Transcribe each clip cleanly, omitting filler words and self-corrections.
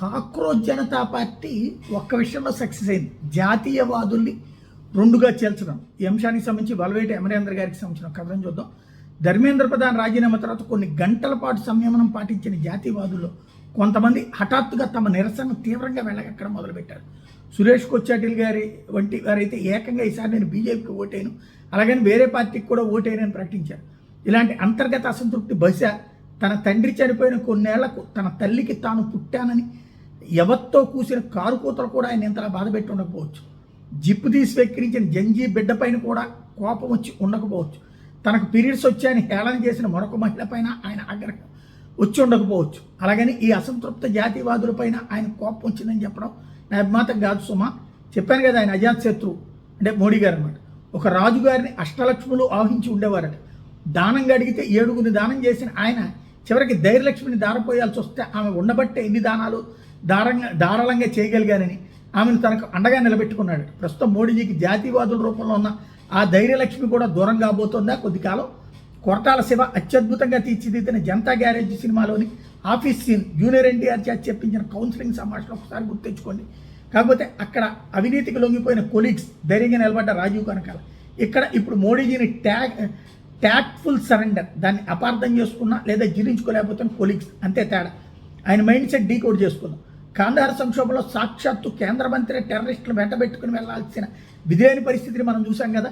Cockroach Janata party ఒక్క విషయంలో success అయింది. జాతీయవాదుల్ని రెండుగా చేల్చడం. ఈ అంశానికి సంబంధించి వలవేటి అమరేంద్ర గారికి సంబంధించిన కథనం చూద్దాం. ధర్మేంద్ర ప్రధాన్ రాజీనామా తర్వాత కొన్ని గంటల పాటు సంయమనం పాటించిన జాతీయవాదుల్లో కొంతమంది హఠాత్తుగా తమ నిరసనను తీవ్రంగా వెళ్ళగక్కడం మొదలుపెట్టారు. సురేష్ కొచ్చాటిల్ గారి వంటి వారైతే ఏకంగా ఈసారి నేను బీజేపీకి ఓటేను, అలాగని వేరే పార్టీకి కూడా ఓటేనని ప్రకటించారు. ఇలాంటి అంతర్గత అసంతృప్తి బహుశా తన తండ్రి చనిపోయిన కొన్నేళ్లకు తన తల్లికి తాను పుట్టానని ఎవరితో కూసిన కారు కూతలు కూడా ఆయన ఇంతలా బాధపెట్టి ఉండకపోవచ్చు. జిప్పు తీసి వెక్కిరించిన జంజీ బిడ్డ పైన కూడా కోపం వచ్చి ఉండకపోవచ్చు. తనకు పీరియడ్స్ వచ్చాయని హేళన చేసిన మరొక మహిళ పైన ఆయన ఆగ్రహం వచ్చి ఉండకపోవచ్చు. అలాగని ఈ అసంతృప్త జాతీయవాదుల పైన ఆయన కోపం వచ్చిందని చెప్పడం నా అభిమాతం కాదు సుమా. చెప్పాను కదా, ఆయన అజాత్ శత్రువు అంటే మోడీ గారు అనమాట. ఒక రాజుగారిని అష్టలక్ష్ములు ఆవహించి ఉండేవారట. దానంగా అడిగితే 7గురిని దానం చేసిన ఆయన చివరికి ధైర్యలక్ష్మిని దారపోయాల్సి వస్తే ఆమె ఉండబట్టే ఎన్ని దానాలు ధారాళంగా చేయగలిగానని ఆమెను తనకు అండగా నిలబెట్టుకున్నాడు. ప్రస్తుతం మోడీజీకి జాతీయవాదుల రూపంలో ఉన్న ఆ ధైర్యలక్ష్మి కూడా దూరం కాబోతోందా? కొద్ది కాలం కొరటాల శివ అత్యద్భుతంగా తీర్చిదిద్దిన జనతా గ్యారేజ్ సినిమాలోని ఆఫీస్ సీన్ జూనియర్ ఎన్టీఆర్ చేత చెప్పించిన కౌన్సిలింగ్ సంభాషణ ఒకసారి గుర్తించుకోండి. కాకపోతే అక్కడ అవినీతికి లొంగిపోయిన కొలీగ్స్ ధైర్యంగా నిలబడ్డ రాజీవ్ కనకాల. ఇక్కడ ఇప్పుడు మోడీజీని ట్యాక్ట్ఫుల్ సరెండర్, దాన్ని అపార్థం చేసుకున్నా లేదా జీర్ణించుకోలేకపోతే కొలీగ్స్, అంతే తేడా. ఆయన మైండ్ సెట్ డీకోడ్ చేసుకుందాం. కాందహార్ సంక్షోభంలో సాక్షాత్తు కేంద్ర మంత్రి టెర్రరిస్టులు వెంటబెట్టుకుని వెళ్లాల్సిన విధేయని పరిస్థితిని మనం చూసాం కదా.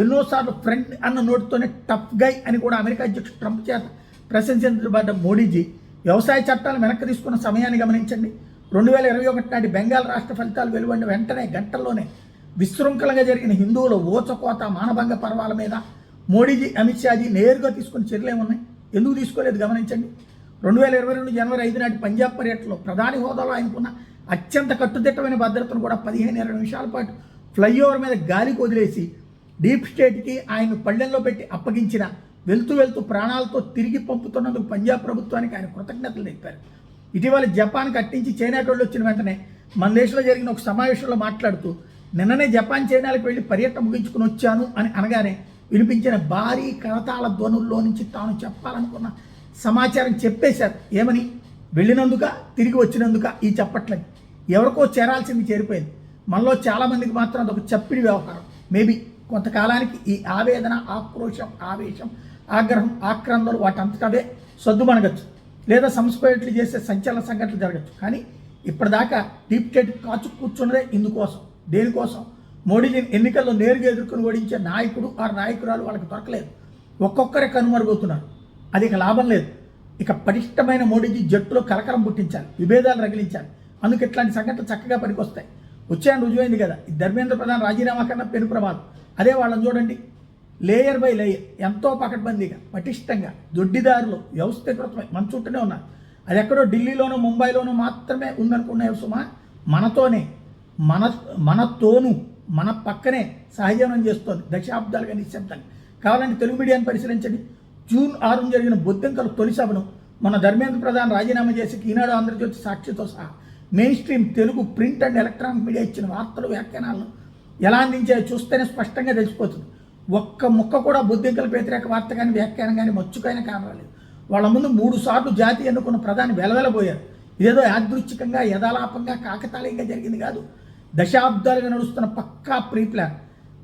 ఎన్నోసార్లు ఫ్రెండ్ అన్న నోటితోనే టఫ్ గై అని కూడా అమెరికా అధ్యక్షుడు ట్రంప్ చేత ప్రశంసించబడ్డ మోడీజీ వ్యవసాయ చట్టాలు వెనక్కి తీసుకున్న సమయాన్ని గమనించండి. 2021 నాటి బెంగాల్ రాష్ట్ర ఫలితాలు వెలువడిన వెంటనే గంటల్లోనే విశృంఖలంగా జరిగిన హిందువుల ఓచకోత మానభంగ పర్వాల మీద మోడీజీ అమిత్ షాజీ నేరుగా తీసుకున్న చర్యలు ఏమున్నాయి? ఎందుకు తీసుకోలేదు గమనించండి. 2022 జనవరి 5 నాటి పంజాబ్ పర్యటనలో ప్రధాని హోదాలో ఆయనకున్న అత్యంత కట్టుదిట్టమైన భద్రతను కూడా 15-20 నిమిషాల పాటు ఫ్లైఓవర్ మీద గాలికి వదిలేసి డీప్ స్టేట్కి ఆయన పళ్ళెంలో పెట్టి అప్పగించిన వెళ్తూ ప్రాణాలతో తిరిగి పంపుతున్నందుకు పంజాబ్ ప్రభుత్వానికి ఆయన కృతజ్ఞతలు తెలిపారు. ఇటీవల జపాన్ కట్టించి చైనా వాళ్ళు వచ్చిన వెంటనే మన దేశంలో జరిగిన ఒక సమావేశంలో మాట్లాడుతూ నిన్ననే జపాన్ చైనాలకు వెళ్ళి పర్యటన ముగించుకుని వచ్చాను అని అనగానే వినిపించిన భారీ కరతాళ ధ్వనుల్లో నుంచి తాను చెప్పాలనుకున్న సమాచారం చెప్పేశారు. ఏమని? వెళ్ళినందుక తిరిగి వచ్చినందుక ఈ చెప్పట్లని. ఎవరికో చేరాల్సింది చేరిపోయింది. మనలో చాలామందికి మాత్రం అదొక చప్పిడి వ్యవహారం. మేబీ కొంతకాలానికి ఈ ఆవేదన, ఆక్రోశం, ఆవేశం, ఆగ్రహం, ఆక్రందనలు వాటంతటవే సద్దుమణగచ్చు, లేదా సంస్కృతులు చేసే సంచలన సంఘటనలు జరగచ్చు. కానీ ఇప్పటిదాకా డీప్ స్టేట్ కాచు కూర్చున్నదే ఇందుకోసం. దేనికోసం? మోడీజీని ఎన్నికల్లో నేరుగా ఎదుర్కొని ఓడించే నాయకుడు ఆ నాయకురాలు వాళ్ళకి దొరకలేదు. ఒక్కొక్కరే కనుమరుగవుతున్నారు. అది ఇక లాభం లేదు. ఇక పటిష్టమైన మోడీజీ జట్టులో కలకలం పుట్టించాలి, విభేదాలు రగిలించాలి. అందుకు ఇట్లాంటి సంఘటనలు చక్కగా పనికొస్తాయి. వచ్చాయని రుజువైంది కదా. ఈ ధర్మేంద్ర ప్రధాన్ రాజీనామా కన్నా పెను ప్రమాదం. అదే వాళ్ళని చూడండి, లేయర్ బై లేయర్ ఎంతో పకడ్బందీగా పటిష్టంగా దొడ్డిదారులు వ్యవస్థీకృతమై మన చుట్టూనే ఉన్నారు. అది ఎక్కడో ఢిల్లీలోనో ముంబైలోనో మాత్రమే ఉందనుకునే సుమా. మనతోనూ మన పక్కనే సహజీవనం చేస్తోంది దశాబ్దాలుగా నిశ్శబ్దంగా. కావాలంటే తెలుగు మీడియాను పరిశీలించండి. జూన్ 6 జరిగిన బొద్దింకల తొలి సభను మన ధర్మేంద్ర ప్రధాన్ రాజీనామా చేసి ఈనాడు, ఆంధ్రజ్యోతి, సాక్షితో సహా main stream Telugu print and electronic media ఇచ్చిన వార్తలు, వ్యాఖ్యానాలను ఎలా అందించాయో చూస్తేనే స్పష్టంగా తెలిసిపోతుంది. ఒక్క ముక్క కూడా బొద్దింకల వ్యతిరేక వార్త కానీ వ్యాఖ్యానం కానీ మచ్చుకైనా కానరాలేదు. వాళ్ళ ముందు 3 సార్లు జాతి ఎన్నుకున్న ప్రధాని వెలవెలబోయారు. ఇదేదో యాదృచ్ఛికంగా, యథాలాపంగా, కాకతాళీయంగా జరిగింది కాదు. దశాబ్దాలుగా నడుస్తున్న పక్కా ప్రీ ప్లాన్.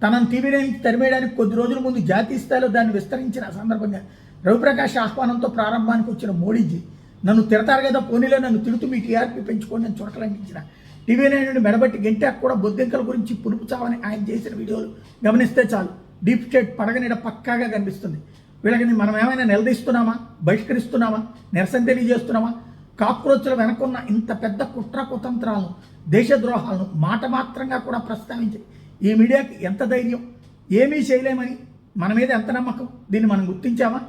తనను టీవీ నుంచి తరిమేయడానికి కొద్ది రోజుల ముందు జాతీయ స్థాయిలో దాన్ని విస్తరించిన సందర్భంగా రవిప్రకాష్ ఆహ్వానంతో ప్రారంభానికి వచ్చిన మోడీజీ నన్ను తిడతారు కదా, పోనీలో నన్ను తిడుతూ మీ టీఆర్పీ పెంచుకోండి అని చురకలంకించిన టీవీ నుండి మెడబట్టి గంటాక కూడా బొద్దింకల గురించి పులుపు చావని ఆయన చేసిన వీడియోలు గమనిస్తే చాలు. డీప్ స్టేట్ పడగనీడ పక్కాగా కనిపిస్తుంది. వీళ్ళకి మనం ఏమైనా నిలదీస్తున్నామా, బహిష్కరిస్తున్నామా, నిరసన తెలియజేస్తున్నామా? కాక్రోచ్ల వెనకున్న ఇంత పెద్ద కుట్ర కుతంత్రాలను, దేశద్రోహాలను మాట మాత్రంగా కూడా ప్రస్తావించి ఈ మీడియాకి ఎంత ధైర్యం? ఏమీ చేయలేమని మన మీద ఎంత నమ్మకం? దీన్ని మనం గుర్తించామా?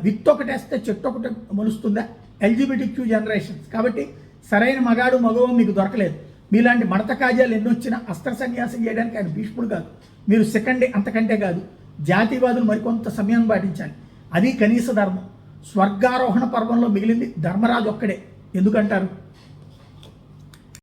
విత్ ఒకటేస్తే చెట్టు ఒకటి మొలుస్తుందా? ఎల్జీబీటీక్యూ జనరేషన్స్ కాబట్టి సరైన మగాడు మగవం మీకు దొరకలేదు. మీలాంటి మడత కాజాలు ఎన్నొచ్చినా అస్త్ర సన్యాసం చేయడానికి ఆయన భీష్ముడు కాదు. మీరు సెకండే, అంతకంటే కాదు. జాతీయవాదులు మరికొంత సమయం పాటించాలి. అది కనీస ధర్మం. స్వర్గారోహణ పర్వంలో మిగిలింది ధర్మరాజు ఒక్కడే. ఎందుకంటారు?